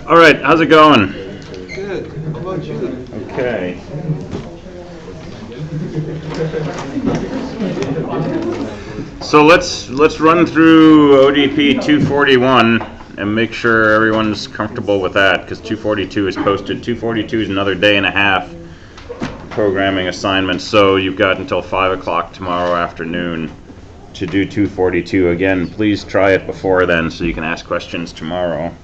All right, how's it going? Good. How about you? Okay. So let's run through ODP 241 and make sure everyone's comfortable with that, because 242 is posted. 242 is another day and a half programming assignments, so you've got until 5 o'clock tomorrow afternoon to do 242. Again, please try it before then so you can ask questions tomorrow.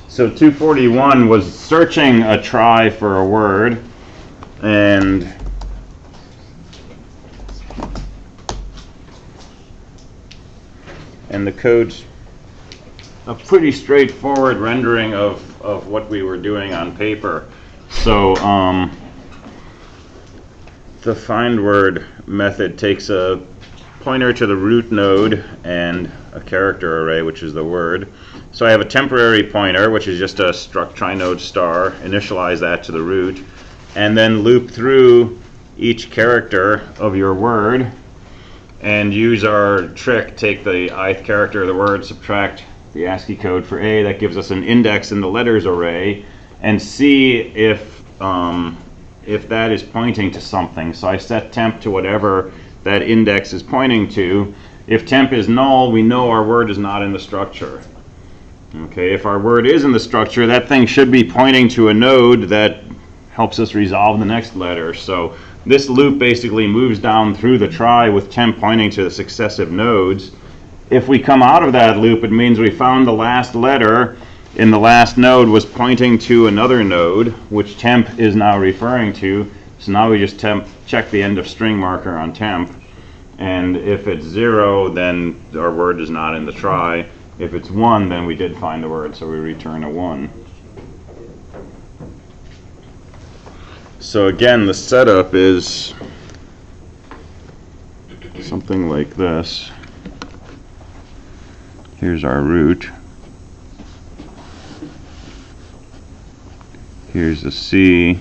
So 241 was searching a try for a word, and the code's a pretty straightforward rendering of what we were doing on paper. So the find word method takes a pointer to the root node and a character array, which is the word. So I have a temporary pointer, which is just a struct trinode star, initialize that to the root, and then loop through each character of your word and use our trick, take the ith character of the word, subtract the ASCII code for A, that gives us an index in the letters array, and see if that is pointing to something. So I set temp to whatever that index is pointing to. If temp is null, we know our word is not in the structure. Okay, if our word is in the structure, that thing should be pointing to a node that helps us resolve the next letter. So this loop basically moves down through the try with temp pointing to the successive nodes. If we come out of that loop, it means we found the last letter in the last node was pointing to another node, which temp is now referring to. So now we just check the end of string marker on temp. And if it's 0, then our word is not in the try. If it's 1, then we did find the word, so we return a 1. So again, the setup is something like this. Here's our root. Here's the C,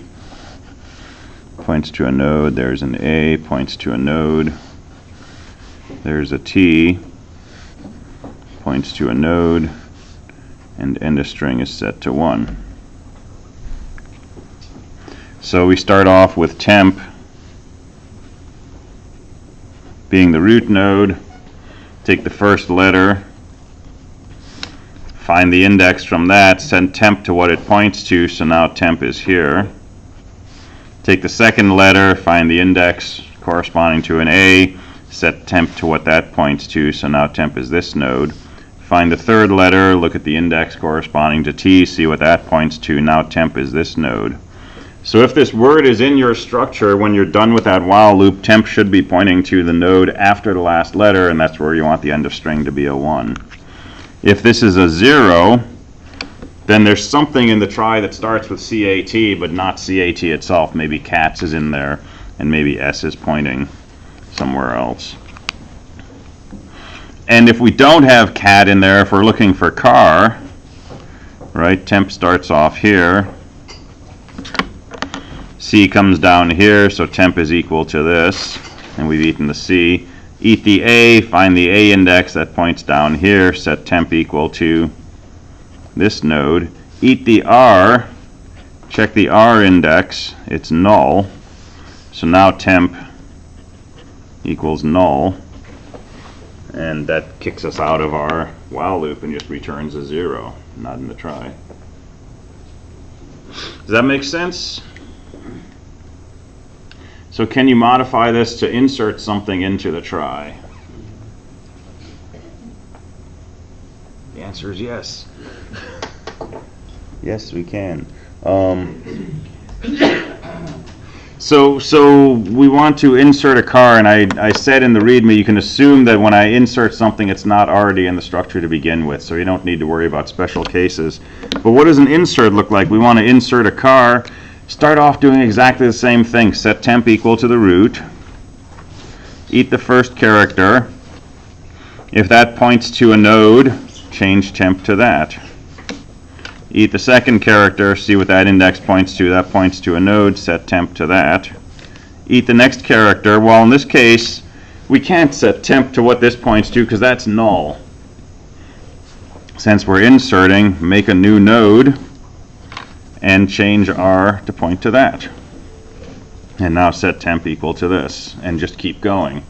points to a node. There's an A, points to a node. There's a T, points to a node, and end of string is set to 1. So we start off with temp being the root node, take the first letter, find the index from that, send temp to what it points to, so now temp is here. Take the second letter, find the index corresponding to an A, set temp to what that points to, so now temp is this node. Find the third letter, look at the index corresponding to T, see what that points to, now temp is this node. So if this word is in your structure, when you're done with that while loop, temp should be pointing to the node after the last letter, and that's where you want the end of string to be a 1. If this is a 0, then there's something in the try that starts with CAT, but not CAT itself. Maybe cats is in there, and maybe S is pointing somewhere else. And if we don't have cat in there, if we're looking for car, right, temp starts off here. C comes down here, so temp is equal to this, and we've eaten the C. Eat the A, find the A index that points down here, set temp equal to this node. Eat the R, check the R index, it's null, so now temp equals null, and that kicks us out of our while loop and just returns a 0, not in the try. Does that make sense? So can you modify this to insert something into the try? The answer is yes. Yes, we can. So we want to insert a car, and I said in the README you can assume that when I insert something it's not already in the structure to begin with, so you don't need to worry about special cases. But what does an insert look like? We want to insert a car. Start off doing exactly the same thing. Set temp equal to the root. Eat the first character. If that points to a node, change temp to that. Eat the second character, see what that index points to. That points to a node, set temp to that. eat the next character. Well, in this case, we can't set temp to what this points to because that's null. Since we're inserting, make a new node and change R to point to that. And now set temp equal to this and just keep going.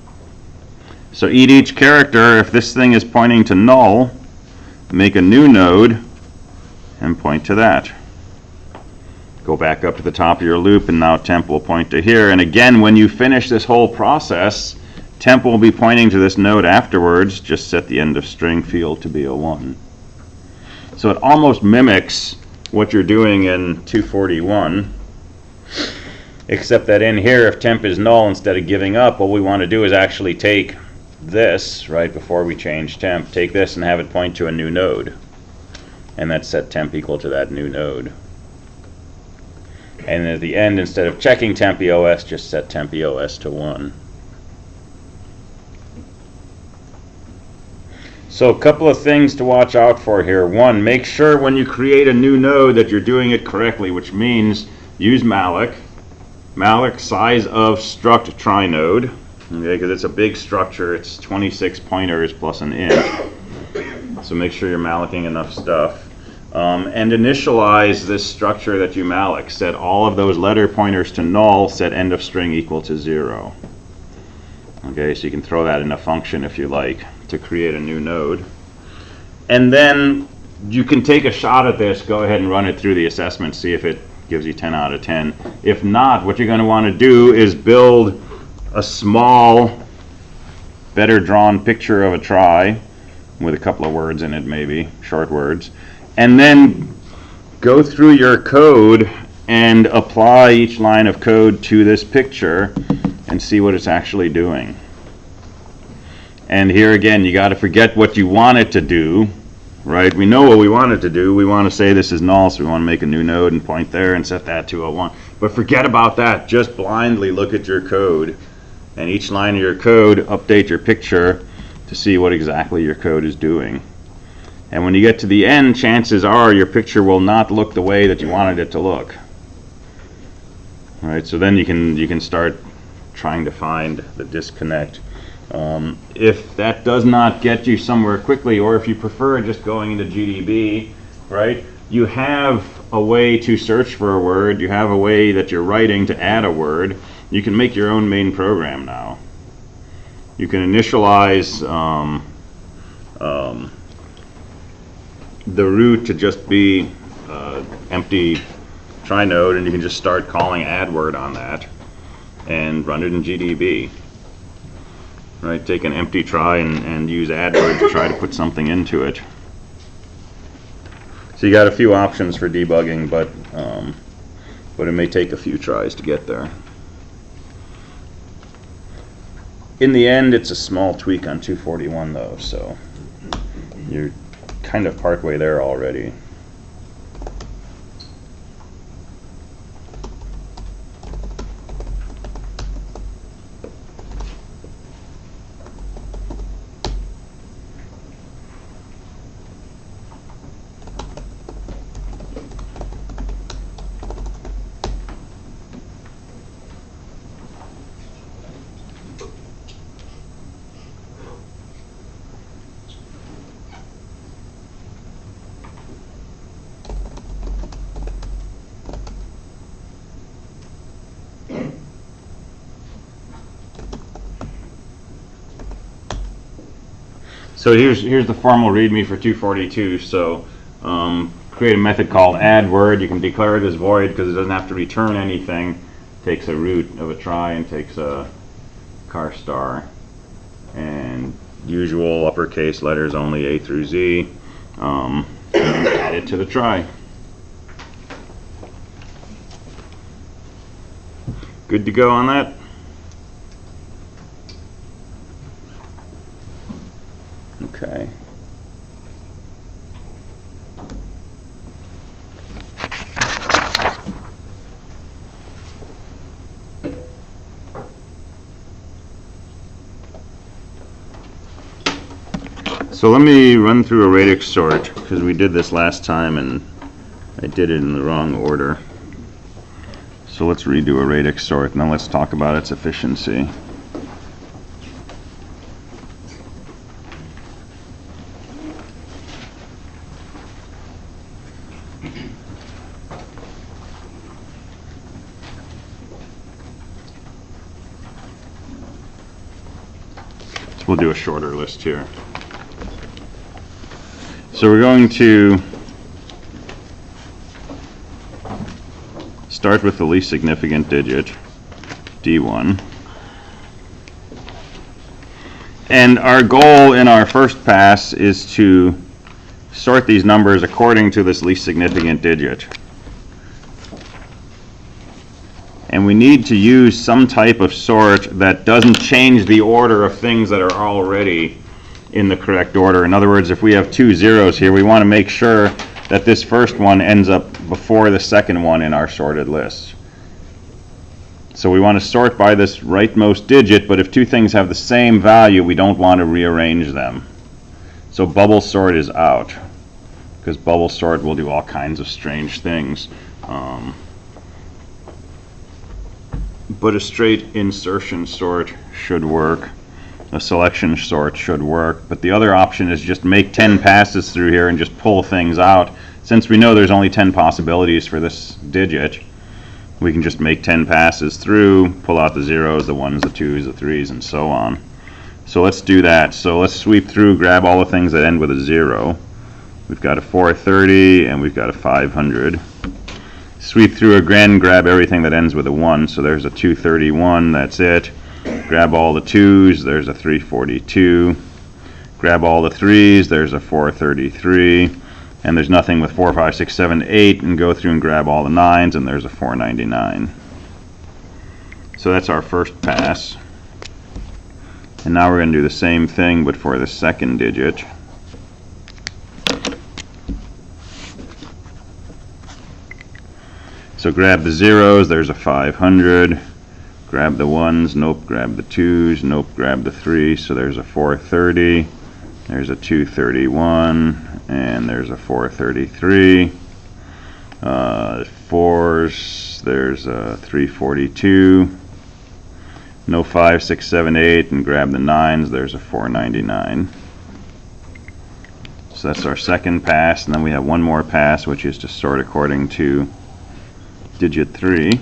So eat each character. If this thing is pointing to null, make a new node and point to that. Go back up to the top of your loop, and now temp will point to here. And again, when you finish this whole process, temp will be pointing to this node afterwards. Just set the end of string field to be a 1. So it almost mimics what you're doing in 241, except that in here, if temp is null, instead of giving up, what we want to do is actually take this, right before we change temp, take this and have it point to a new node. And that's set temp equal to that new node. And at the end, instead of checking temp EOS, just set temp EOS to 1. So a couple of things to watch out for here. One, make sure when you create a new node that you're doing it correctly, which means use malloc. Malloc size of struct try node, okay, because it's a big structure. It's 26 pointers plus an int. So make sure you're mallocing enough stuff. And initialize this structure that you malloc. Set all of those letter pointers to null, set end of string equal to 0. Okay, so you can throw that in a function if you like to create a new node. And then you can take a shot at this, go ahead and run it through the assessment, see if it gives you 10 out of 10. If not, what you're going to want to do is build a small, better drawn picture of a try with a couple of words in it, maybe, short words. And then go through your code and apply each line of code to this picture and see what it's actually doing. And here again, you got to forget what you want it to do, right? We know what we want it to do. We want to say this is null, so we want to make a new node and point there and set that to a 1. But forget about that. Just blindly look at your code. And each line of your code, update your picture to see what exactly your code is doing. And when you get to the end, chances are your picture will not look the way that you wanted it to look. All right, so then you can start trying to find the disconnect. If that does not get you somewhere quickly, or if you prefer just going into GDB, right, you have a way to search for a word. You have a way that you're writing to add a word. You can make your own main program now. You can initialize the root to just be empty try node, and you can just start calling add word on that and run it in GDB. Right, take an empty try and use add word to try to put something into it. So you got a few options for debugging, but it may take a few tries to get there. In the end, it's a small tweak on 241 though, so you're kind of partway there already. So here's the formal README for 242. So create a method called add word. You can declare it as void because it doesn't have to return anything. Takes a root of a try and takes a car star. And usual uppercase letters only A through Z. And add it to the try. Good to go on that? Okay. So let me run through a Radix sort, because we did this last time and I did it in the wrong order. So let's redo a radix sort, and then let's talk about its efficiency. So we'll do a shorter list here. So we're going to start with the least significant digit, D1. And our goal in our first pass is to sort these numbers according to this least significant digit. And we need to use some type of sort that doesn't change the order of things that are already in the correct order. In other words, if we have two zeros here, we want to make sure that this first one ends up before the second one in our sorted list. So we want to sort by this rightmost digit, but if two things have the same value, we don't want to rearrange them. So bubble sort is out, because bubble sort will do all kinds of strange things. But a straight insertion sort should work. A selection sort should work, but the other option is just make 10 passes through here and just pull things out. Since we know there's only 10 possibilities for this digit, we can just make 10 passes through, pull out the zeros, the ones, the twos, the threes, and so on. So let's do that. So let's sweep through, grab all the things that end with a 0. We've got a 430 and we've got a 500. Sweep through again, grab everything that ends with a 1. So there's a 231, that's it. Grab all the 2s, there's a 342. Grab all the 3s, there's a 433. And there's nothing with 4, 5, 6, 7, 8, and go through and grab all the 9s, and there's a 499. So that's our first pass. And now we're going to do the same thing, but for the second digit. So grab the zeros, there's a 500. Grab the 1s, nope, grab the 2s, nope, grab the 3, so there's a 430. There's a 231, and there's a 433. 4s, there's a 342. No 5, 6, 7, 8, and grab the 9s, there's a 499. So that's our second pass, and then we have one more pass, which is to sort according to digit 3.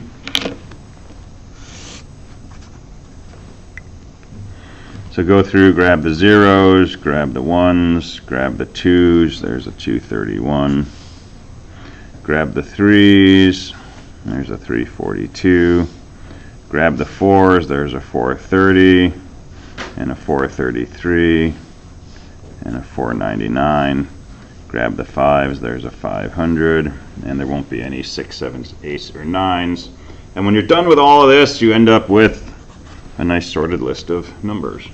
So go through, grab the zeros, grab the 1s, grab the 2s, there's a 231. Grab the 3s, there's a 342. Grab the 4s, there's a 430, and a 433, and a 499. Grab the 5s, there's a 500, and there won't be any 6, 7s, 8s, or 9s. And when you're done with all of this, you end up with a nice sorted list of numbers.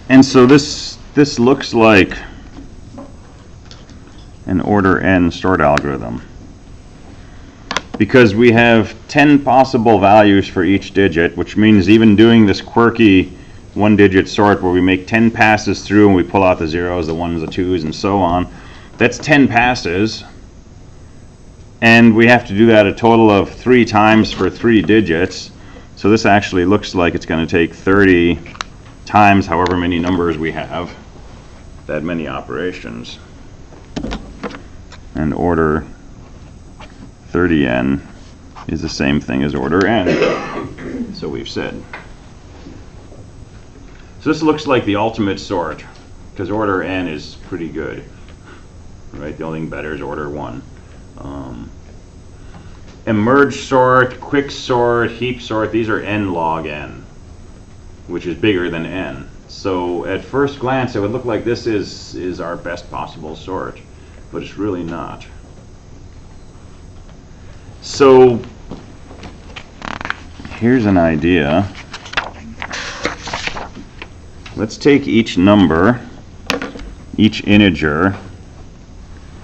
And so this looks like an order n sort algorithm, because we have 10 possible values for each digit, which means even doing this quirky one-digit sort where we make 10 passes through and we pull out the zeros, the 1s, the 2s, and so on, that's 10 passes, and we have to do that a total of 3 times for 3 digits. So this actually looks like it's going to take 30 times however many numbers we have, that many operations. And order 30n is the same thing as order n, so we've said. So this looks like the ultimate sort, because order n is pretty good, right? The only thing better is order 1. Emerge sort, quicksort, heap sort, these are n log n, which is bigger than n. So at first glance it would look like this is our best possible sort, but it's really not. So here's an idea. Let's take each number, each integer,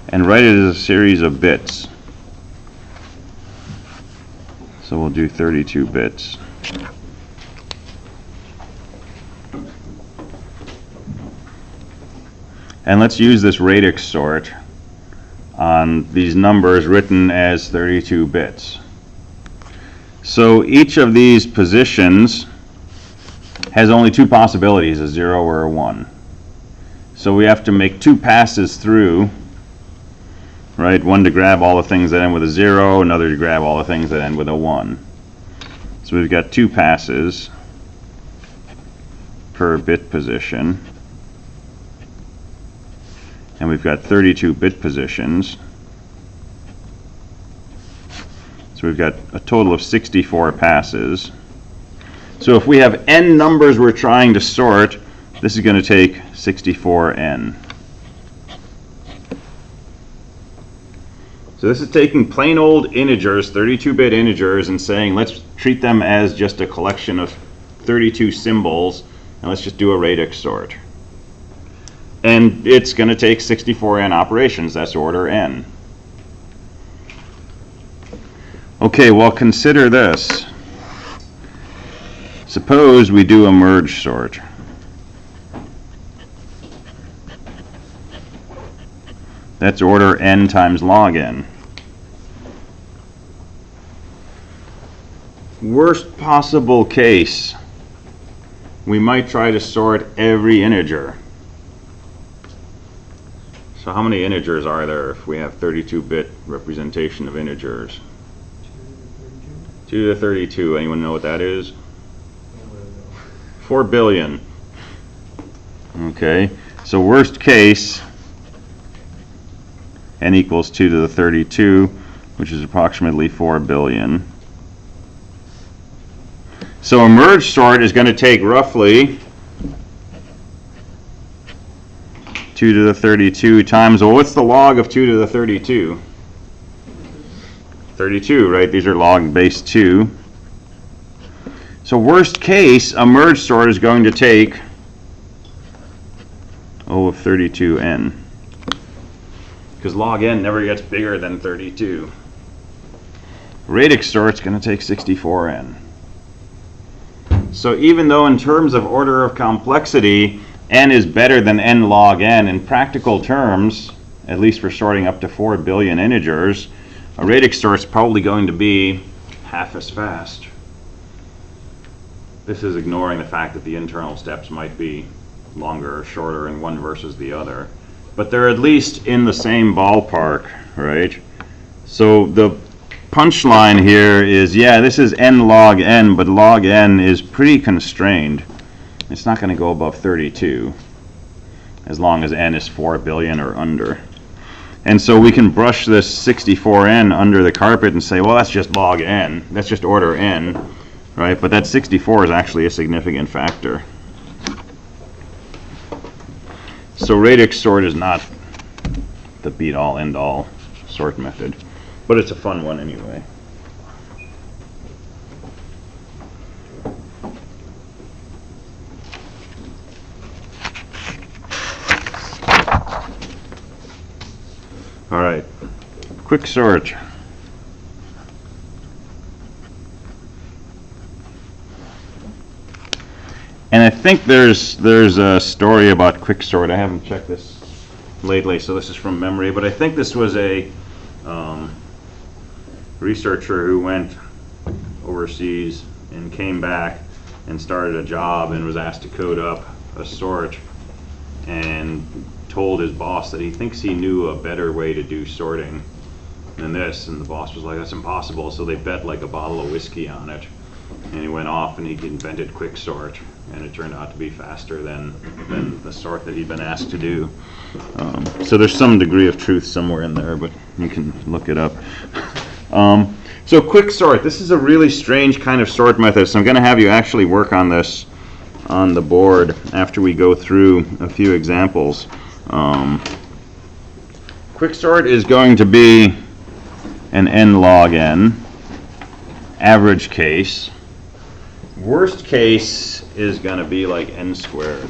and write it as a series of bits. So So we'll do 32 bits. And let's use this radix sort on these numbers written as 32 bits. So each of these positions has only two possibilities, a 0 or a 1. So we have to make two passes through, right? One to grab all the things that end with a 0, another to grab all the things that end with a 1. So we've got two passes per bit position. And we've got 32 bit positions. So we've got a total of 64 passes. So if we have n numbers we're trying to sort, this is going to take 64n. So this is taking plain old integers, 32-bit integers, and saying let's treat them as just a collection of 32 symbols, and let's just do a radix sort. And it's going to take 64n operations. That's order n. Okay, well, consider this. Suppose we do a merge sort. That's order n times log n. Worst possible case, we might try to sort every integer. So how many integers are there if we have 32-bit representation of integers? 2 to the 32. Anyone know what that is? 4 billion. Okay, so worst case, n equals 2 to the 32, which is approximately 4 billion. So a merge sort is going to take roughly 2 to the 32 times, well, what's the log of 2 to the 32? 32, right? These are log base 2. So worst case, a merge sort is going to take O of 32n. Because log n never gets bigger than 32. Radix sort's going to take 64n. So even though in terms of order of complexity, n is better than n log n, in practical terms, at least for sorting up to 4 billion integers, a radix sort's probably going to be half as fast. This is ignoring the fact that the internal steps might be longer or shorter in one versus the other. But they're at least in the same ballpark, right? So the punchline here is, yeah, this is n log n, but log n is pretty constrained. It's not going to go above 32, as long as n is 4 billion or under. And so we can brush this 64n under the carpet and say, well, that's just log n. That's just order n, right? But that 64 is actually a significant factor. So radix sort is not the beat-all, end-all sort method, but it's a fun one anyway. All right, Quicksort. And I think there's a story about Quicksort. I haven't checked this lately, so this is from memory. But I think this was a researcher who went overseas and came back and started a job and was asked to code up a sort and told his boss that he thinks he knew a better way to do sorting than this. And the boss was like, that's impossible. So they bet like a bottle of whiskey on it. And he went off and he invented Quicksort, and it turned out to be faster than the sort that he'd been asked to do. So there's some degree of truth somewhere in there, but you can look it up. So Quicksort, this is a really strange kind of sort method, so I'm going to have you actually work on this on the board after we go through a few examples. Quicksort is going to be an n log n, average case. Worst case is going to be like n squared.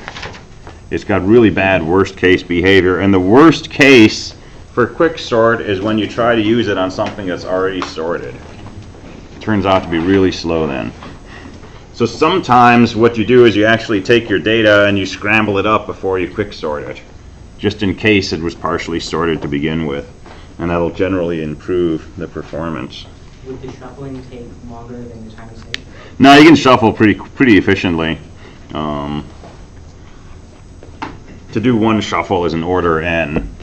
It's got really bad worst case behavior, and the worst case for Quicksort is when you try to use it on something that's already sorted. turns out to be really slow then. So sometimes what you do is you actually take your data and you scramble it up before you quicksort it, just in case it was partially sorted to begin with, and that'll generally improve the performance. Would the shuffling take longer than the time saved? No, you can shuffle pretty efficiently. To do one shuffle is an order n,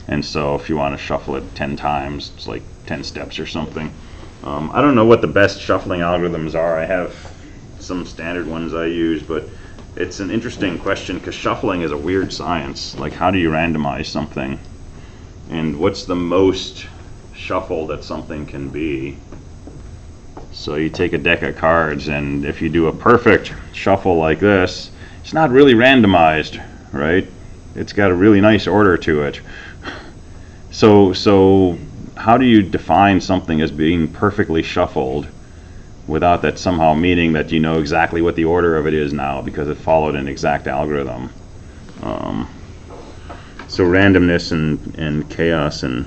and so if you want to shuffle it 10 times, it's like 10 steps or something. I don't know what the best shuffling algorithms are. I have some standard ones I use, but it's an interesting question because shuffling is a weird science. Like, how do you randomize something? And what's the most shuffle that something can be? So you take a deck of cards, and if you do a perfect shuffle like this, it's not really randomized, right? It's got a really nice order to it. So how do you define something as being perfectly shuffled without that somehow meaning that you know exactly what the order of it is now because it followed an exact algorithm? So randomness and chaos and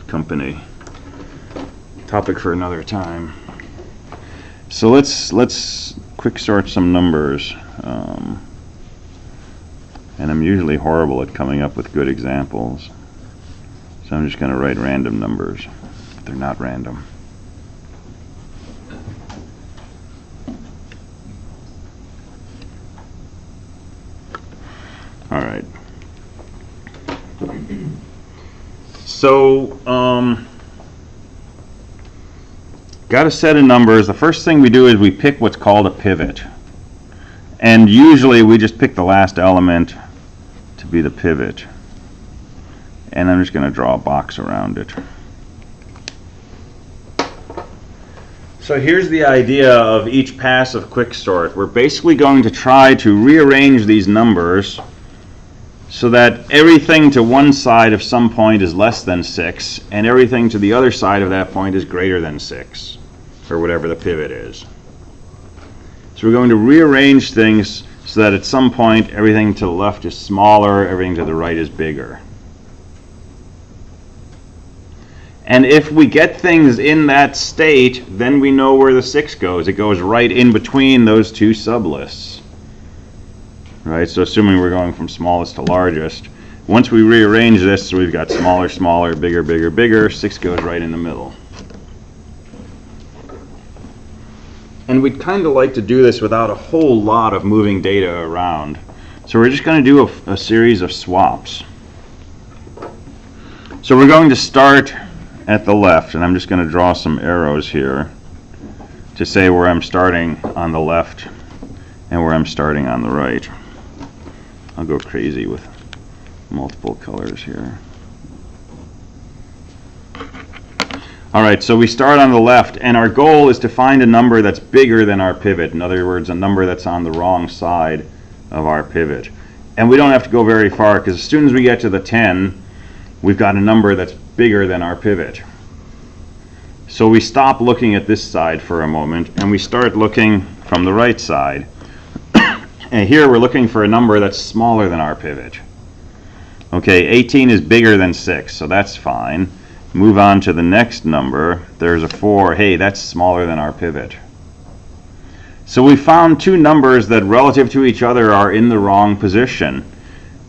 company. Topic for another time. So let's quicksort some numbers. And I'm usually horrible at coming up with good examples. So I'm just going to write random numbers. But they're not random. All right. So, got a set of numbers. The first thing we do is we pick what's called a pivot. And usually we just pick the last element to be the pivot. And I'm just going to draw a box around it. So here's the idea of each pass of quicksort. We're basically going to try to rearrange these numbers so that everything to one side of some point is less than 6, and everything to the other side of that point is greater than 6, or whatever the pivot is. So we're going to rearrange things so that at some point everything to the left is smaller, everything to the right is bigger. And if we get things in that state, then we know where the 6 goes. It goes right in between those two sublists. Right, so assuming we're going from smallest to largest, once we rearrange this, so we've got smaller, smaller, bigger, bigger, bigger, 6 goes right in the middle. And we'd kind of like to do this without a whole lot of moving data around. So we're just going to do a series of swaps. So we're going to start at the left, and I'm just going to draw some arrows here to say where I'm starting on the left and where I'm starting on the right. I'll go crazy with multiple colors here. Alright, so we start on the left, and our goal is to find a number that's bigger than our pivot. In other words, a number that's on the wrong side of our pivot. And we don't have to go very far, because as soon as we get to the 10, we've got a number that's bigger than our pivot. So we stop looking at this side for a moment, and we start looking from the right side. And here we're looking for a number that's smaller than our pivot. Okay, 18 is bigger than 6, so that's fine. Move on to the next number. There's a 4. Hey, that's smaller than our pivot. So we found two numbers that relative to each other are in the wrong position.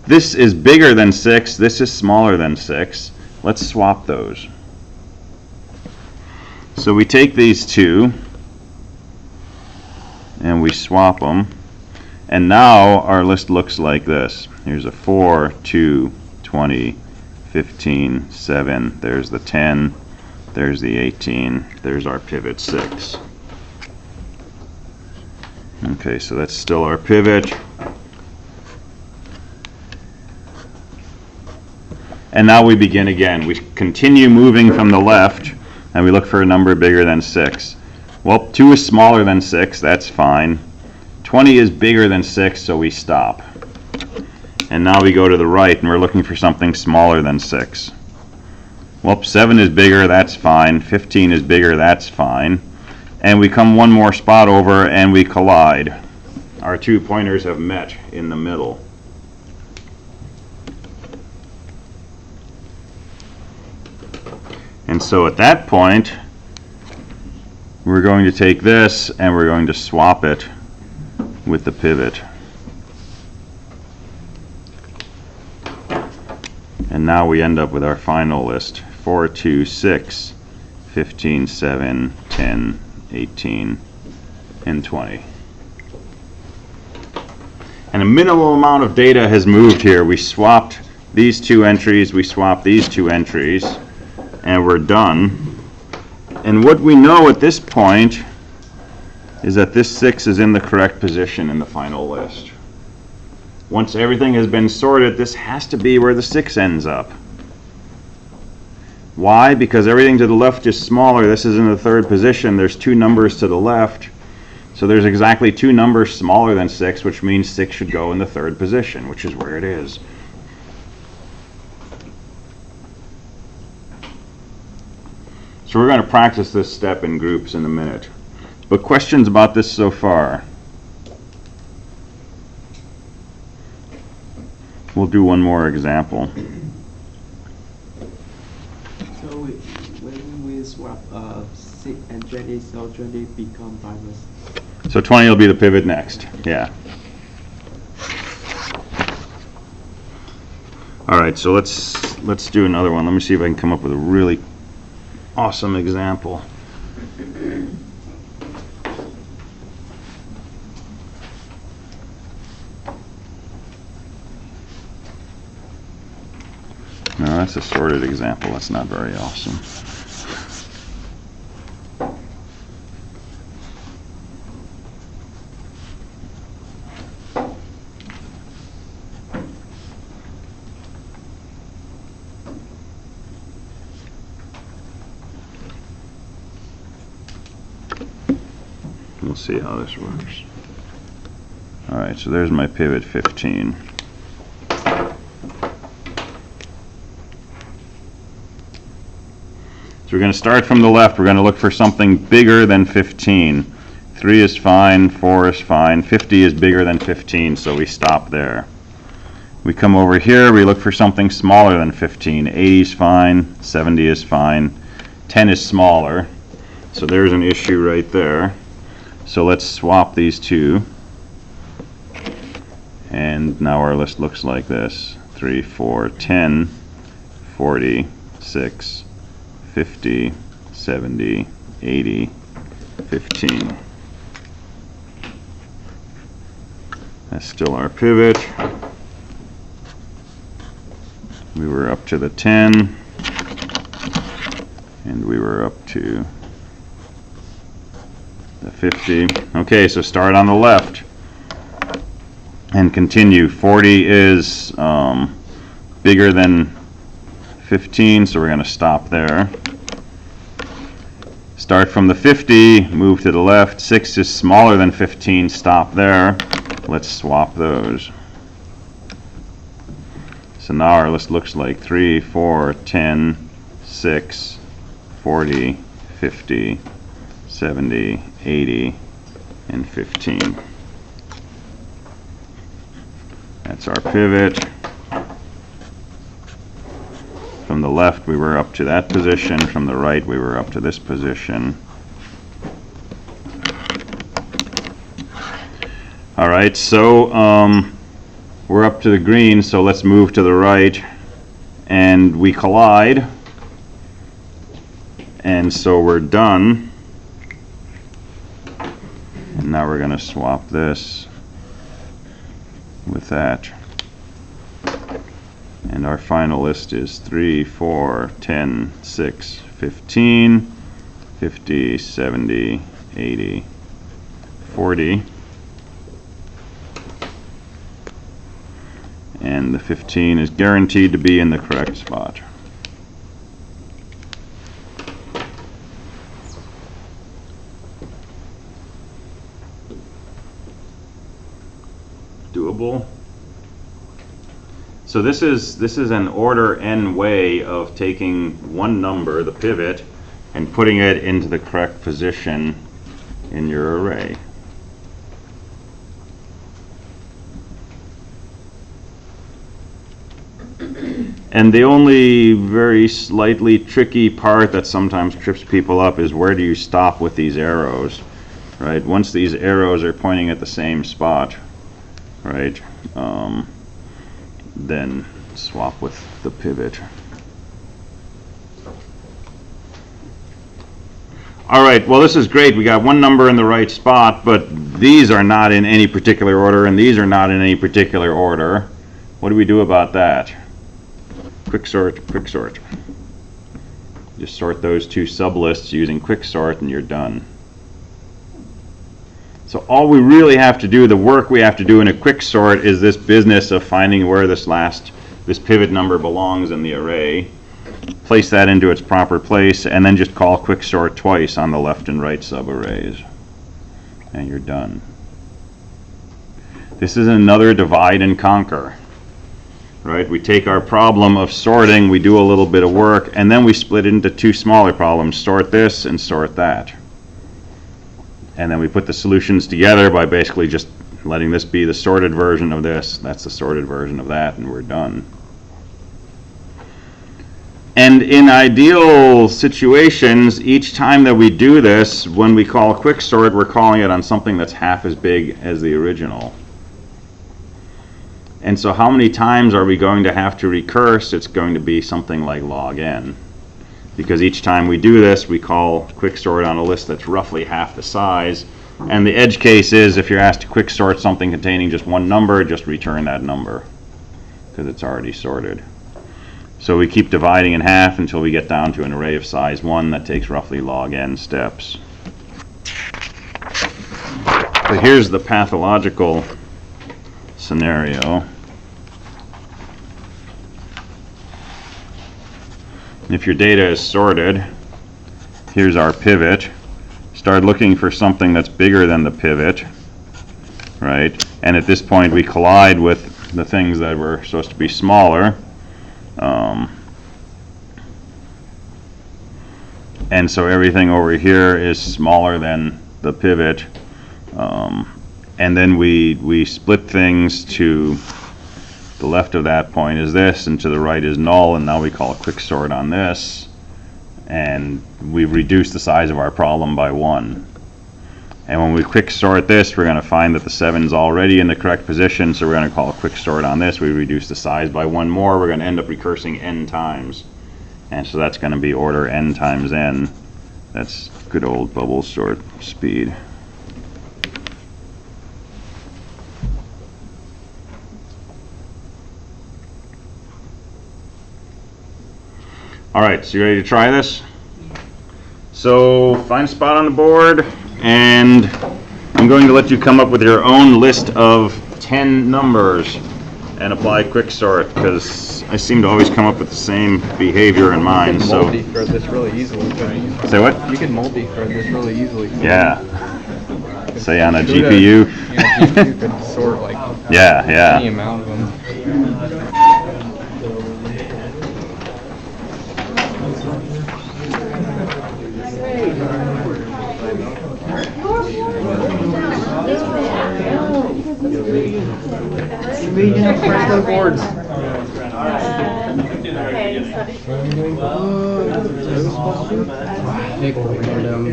This is bigger than 6. This is smaller than 6. Let's swap those. So we take these two and we swap them. And now our list looks like this. Here's a 4, 2, 20, 15, 7. There's the 10. There's the 18. There's our pivot 6. Okay, so that's still our pivot. And now we begin again. We continue moving from the left, and we look for a number bigger than 6. Well, 2 is smaller than 6. That's fine. 20 is bigger than 6, so we stop. And now we go to the right, and we're looking for something smaller than 6. Well, 7 is bigger. That's fine. 15 is bigger. That's fine. And we come one more spot over, and we collide. Our two pointers have met in the middle. And so at that point, we're going to take this and we're going to swap it with the pivot. And now we end up with our final list: 4, 2, 6, 15, 7, 10, 18, and 20. And a minimal amount of data has moved here. We swapped these two entries, we swapped these two entries, and we're done. And what we know at this point is that this 6 is in the correct position in the final list. Once everything has been sorted, this has to be where the 6 ends up. Why? Because everything to the left is smaller. This is in the third position. There's 2 numbers to the left. So there's exactly 2 numbers smaller than 6, which means 6 should go in the third position, which is where it is. So we're going to practice this step in groups in a minute. But questions about this so far? We'll do one more example. So when we swap 6 and 20, so 20 become minus. So 20 will be the pivot next. Yeah. All right, so let's do another one. Let me see if I can come up with a really awesome example. No, that's a sorted example. That's not very awesome. We'll see how this works. All right, so there's my pivot 15. So we're going to start from the left. We're going to look for something bigger than 15. 3 is fine, 4 is fine, 50 is bigger than 15, so we stop there. We come over here, we look for something smaller than 15. 80 is fine, 70 is fine, 10 is smaller. So there's an issue right there. So let's swap these two. And now our list looks like this: 3, 4, 10, 40, 6, 50, 70, 80, 15. That's still our pivot. We were up to the 10, and we were up to the 50. Okay, so start on the left and continue. 40 is bigger than 15, so we're going to stop there. Start from the 50, move to the left. 6 is smaller than 15, stop there. Let's swap those. So now our list looks like 3, 4, 10, 6, 40, 50, 70, 80, and 15. That's our pivot. From the left, we were up to that position. From the right, we were up to this position. All right, so we're up to the green, so let's move to the right. And we collide. And so we're done. And now we're going to swap this with that. And our final list is 3, 4, 10, 6, 15, 50, 70, 80, 40. And the 15 is guaranteed to be in the correct spot. Doable. So this is an order n way of taking one number, the pivot, and putting it into the correct position in your array. And the only very slightly tricky part that sometimes trips people up is where do you stop with these arrows, right? Once these arrows are pointing at the same spot, right, then swap with the pivot. All right, well, this is great. We got one number in the right spot, but these are not in any particular order, and these are not in any particular order. What do we do about that? Quicksort, Quicksort. Just sort those two sublists using Quicksort, and you're done. So all we really have to do, the work we have to do in a Quicksort, is this business of finding where this pivot number belongs in the array, place that into its proper place, and then just call Quicksort twice on the left and right subarrays. And you're done. This is another divide and conquer. Right? We take our problem of sorting, we do a little bit of work, and then we split it into two smaller problems, sort this and sort that. And then we put the solutions together by basically just letting this be the sorted version of this, that's the sorted version of that, and we're done. And in ideal situations, each time that we do this, when we call Quicksort, we're calling it on something that's half as big as the original. And so how many times are we going to have to recurse? It's going to be something like log n. Because each time we do this, we call Quicksort on a list that's roughly half the size. And the edge case is if you're asked to Quicksort something containing just one number, just return that number, because it's already sorted. So we keep dividing in half until we get down to an array of size 1 that takes roughly log n steps. So here's the pathological scenario. If your data is sorted, here's our pivot. Start looking for something that's bigger than the pivot, right? And at this point we collide with the things that were supposed to be smaller. And so everything over here is smaller than the pivot. And then we split things to the left of that point is this, and to the right is null, and now we call a Quicksort on this, and we've reduced the size of our problem by 1. And when we Quicksort this, we're going to find that the 7's already in the correct position, so we're going to call a Quicksort on this. We reduce the size by 1 more. We're going to end up recursing n times. And so that's going to be order n times n. That's good old bubble sort speed. All right, so you ready to try this? So find a spot on the board, and I'm going to let you come up with your own list of 10 numbers and apply Quicksort, because I seem to always come up with the same behavior in mind. You can So multi-thread this really easily. say what? You can multi-thread this really easily. Yeah. Say on a Do that, GPU. GPU could sort like Yeah, any yeah. amount of them. Press the boards.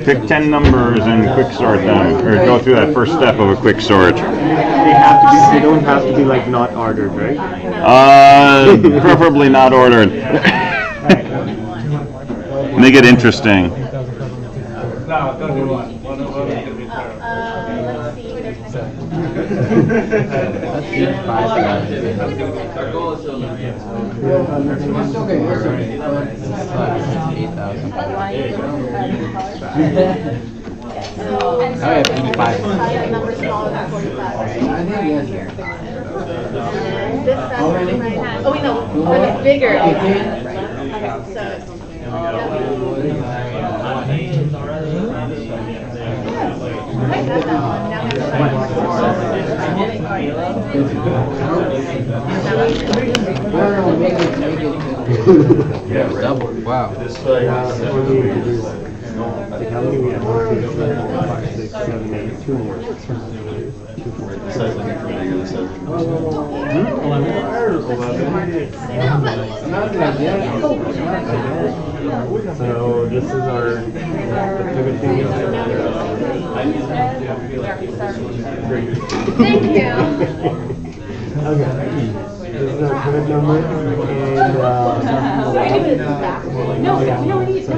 Pick 10 numbers and Quicksort them, or go through that first step of a Quicksort. They don't have to be like not ordered, right? Preferably not ordered. Make it interesting. I have 85. Oh, wait, no, when it's bigger. Okay, Double. Wow. How many we have? 5, 6, 7, 8, 2 more. 2, 4, 5. So this is our pivot table. Thank you. Okay. This is our pivot number and No, we don't need to.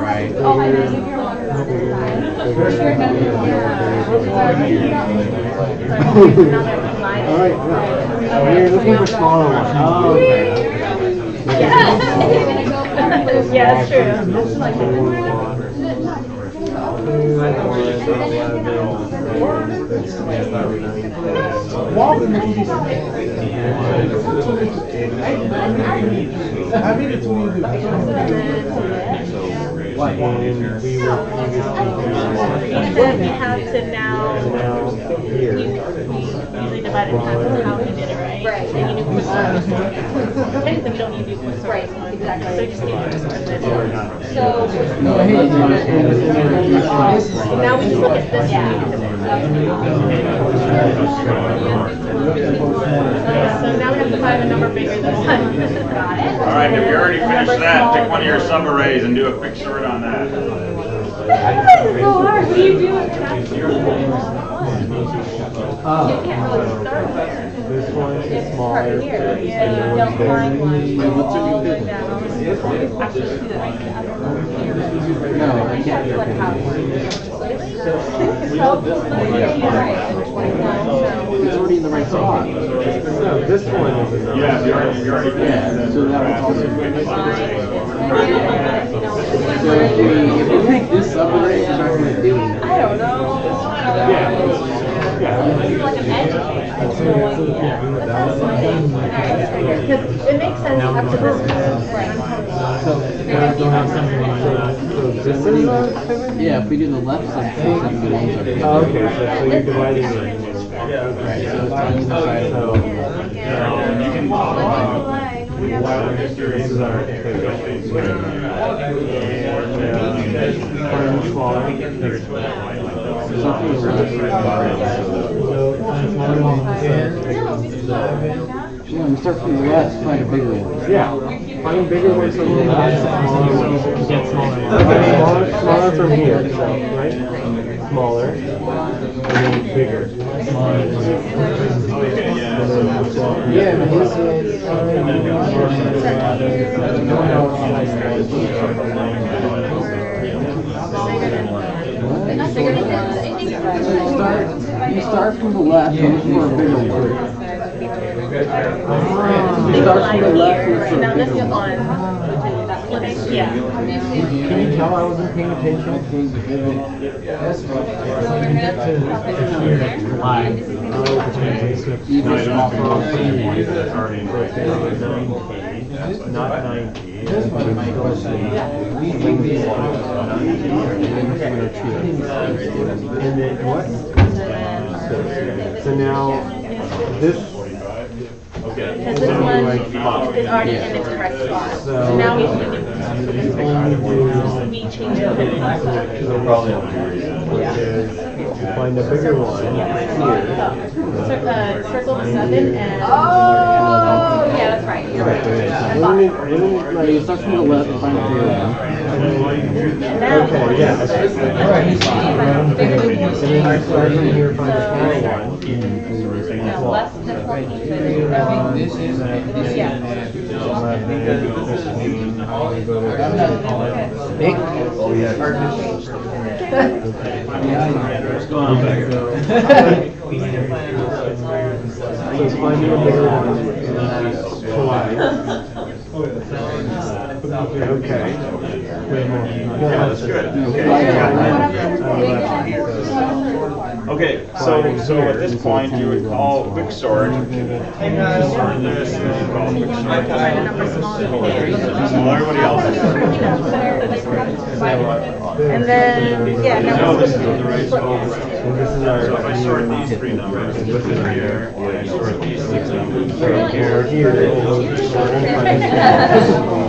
Right. Oh, I know you're Alright, we're looking for smaller ones. Oh, okay. Yeah, that's true. We have to now, Here. we usually divide it in half how we did it, right? Right. And you do Quicksort. Technically, we don't need to do Quicksort. Right, exactly. So we just need Quicksort. So, now we just look at this. So now we have to find a number bigger this time. Got it. All right, if you already finished that, pick one of your subarrays and do a quick sort on that. This is so hard. What do you do? This one is smaller. No, I can't do it. It's already in the right spot. No, this one is enough. Yeah, you already Yeah, so that was also so if we make this subarray, it's not going to do anything. I don't know. Because it makes sense up to this point. So this is our pivot? Yeah, if we do the left side, 71s are good. Oh, okay, so you're dividing it. Right, so it's on either side of the You can This is our pivot. And smaller. something yeah, we start from the left, find a bigger one. Yeah, find bigger ones from the left, smaller ones. Get smaller. Okay, smaller from here, so, right? Smaller, and then bigger. Smaller. Yeah, but this You start from the left and look for a bigger one. You start from the left and look for a Now this bigger is one. on. Yeah. Can you tell I wasn't paying attention? Why? Not 90. And then what? So now this. Because this one is already in its correct spot. So now we change it. We change it. Which is find a bigger one here. Circle the 7 and. Oh, yeah, that's right. You're right. You start from the left and find a bigger one. Okay, yeah. And then I start from here, find a smaller one. Less than 14. This is Yeah. 8. Oh yeah. So it's finding a bigger one. Okay. Yeah, that's good. Okay, so at this point you would call Quicksort. Sort this, and you call Quicksort. Smaller, everybody else. And then, yeah, No, this is the right spot. And this is our. So if I sort these 3 numbers, and this is here, and I sort these 6 numbers. Here.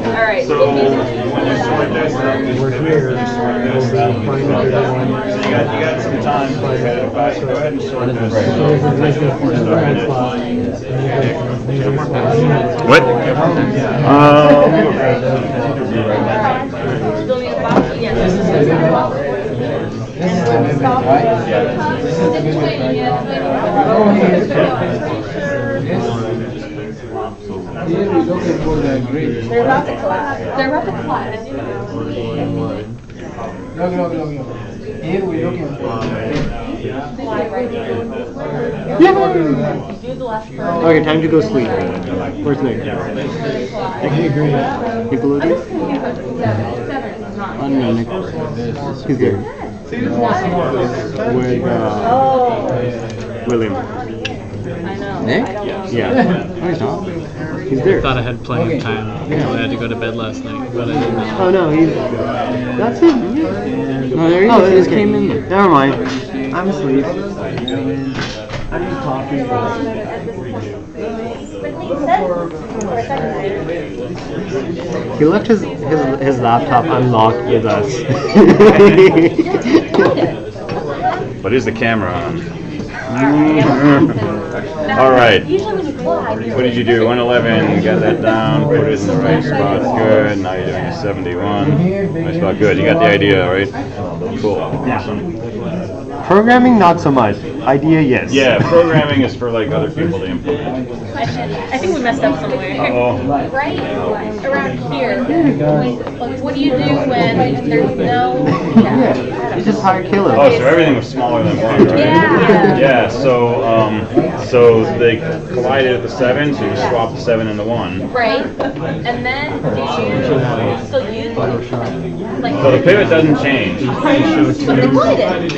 right. So when you sort this, We're here. We'll find a good one. you got some time. Go ahead and sort this. What? Still need a box? Yes. They're about to collapse. They're about to collapse. Here we're looking for. Do the last part. Okay, time to go sleep. Where's Nick? Nickelodeon? Oh no, Nick. He's there. With William. I know. Nick? Yeah. No, he's not. He's there. Thought I had plenty of time until I had to go to bed last night, but I didn't know. Oh no, he's. That's him. No, there he is. He just came in there. Never mind. I'm asleep. I'm just talking. He left his laptop unlocked with us. But is the camera on? All right. What did you do? 111. Got that down. Put it in the right spot. Good. Now you're doing a 71. Right spot. Good. You got the idea, right? Cool. Awesome. Programming, not so much. Idea, yes. Yeah, programming is for like other people to implement. Question. I think we messed up somewhere. Oh. Right around here. What do you do when there's no? Yeah. You just hire killers. Oh, so everything was smaller than 1, right? Yeah. Yeah. So they collided at the 7, so you swap the 7 and the 1. Right. And then did you still use like? So the pivot doesn't change. But they collided.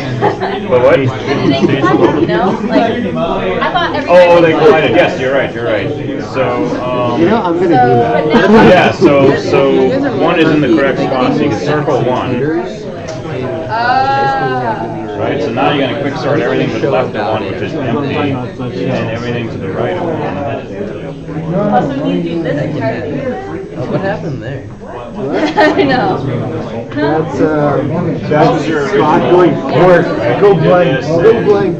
But what? They collided, you know? Like I thought every. Oh, they collided. Yes, you're right. You're right. So. You know, I'm gonna do that. Yeah. So 1 is in the correct spot, so you can circle 1. Right. So now you're gonna quick sort everything to the left of 1, which is empty, and everything to the right of 1. Also, we need to do this entirely. What happened there? I know. That's Scott going forth. Go blank. Go blank.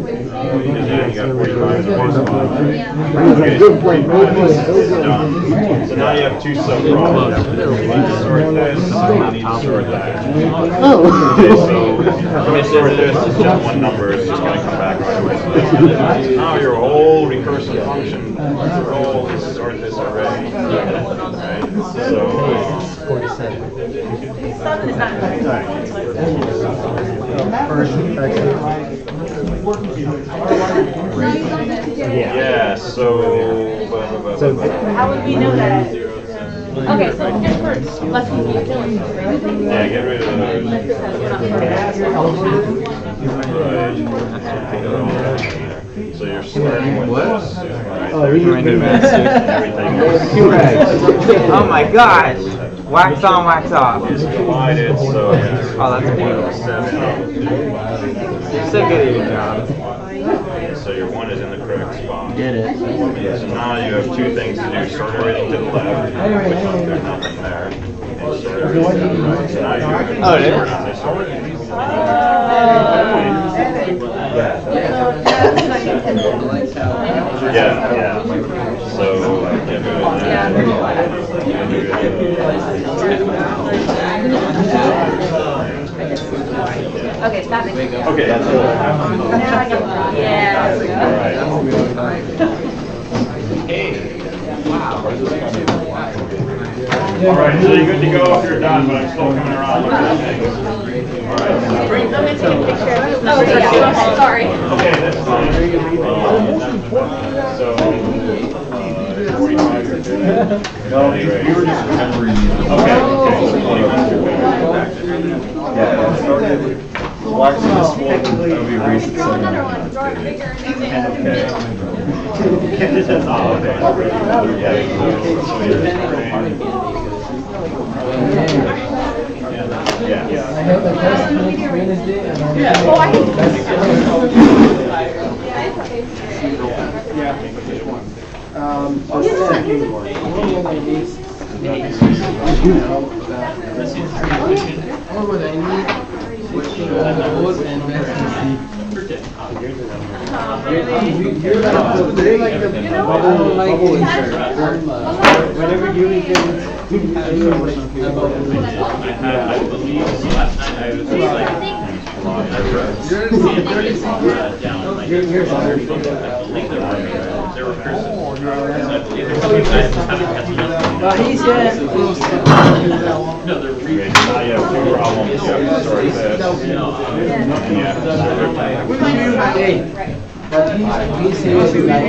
You got 45 Good blank. Go blank. So now you have 2 sub-problems. You need to sort this, and you need to sort that. Oh. Okay, so when you sort this, it's just 1 number, it's just going to come back right away. So now your whole recursive function goal is to sort this array. Right? So, 47. 7 is not. yeah, so How would we know that? Okay, so just first, let's move it. yeah, get rid of those. Right. So you're starting with this. Right. Oh, he's Everything Oh my gosh! Wax on, wax off. is divided, so Oh, that's beautiful. You're so good at your job. so your 1 is in the correct spot. Get it. So now you have 2 things to do. Sort everything to the left, which there's nothing there. And sort everything to the right. So now you're going to sort on this already. Yeah. So get rid of that. Okay, that makes sense. Okay, that's it. Now I get it. Yeah. All right, so you're good to go if you're done, but I'm still coming around looking at things. All right. I'm going to take a picture of this. Oh, yeah. Sorry. Okay, that's fine. So, 45 or 50. No, you were just remembering. Okay, so 41 to 50. Yeah, watching this one, that'll be reason. Draw another one. Draw it bigger and Oh, okay. Yeah, so you're Oh, I The second one. Whenever you get I believe last night I was just like, down like, I believe there were curses. I believe there were some guys just haven't catch up. No, they're reading. Now you have two problems. You have to sort this. But he says like,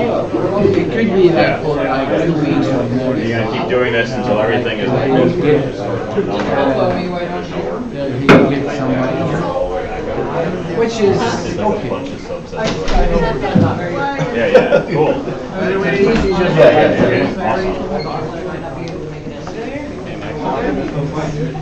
it could be like for like 2 weeks or more. You're gonna keep doing this until everything is like He get somebody, which is okay. Yeah, cool. Awesome.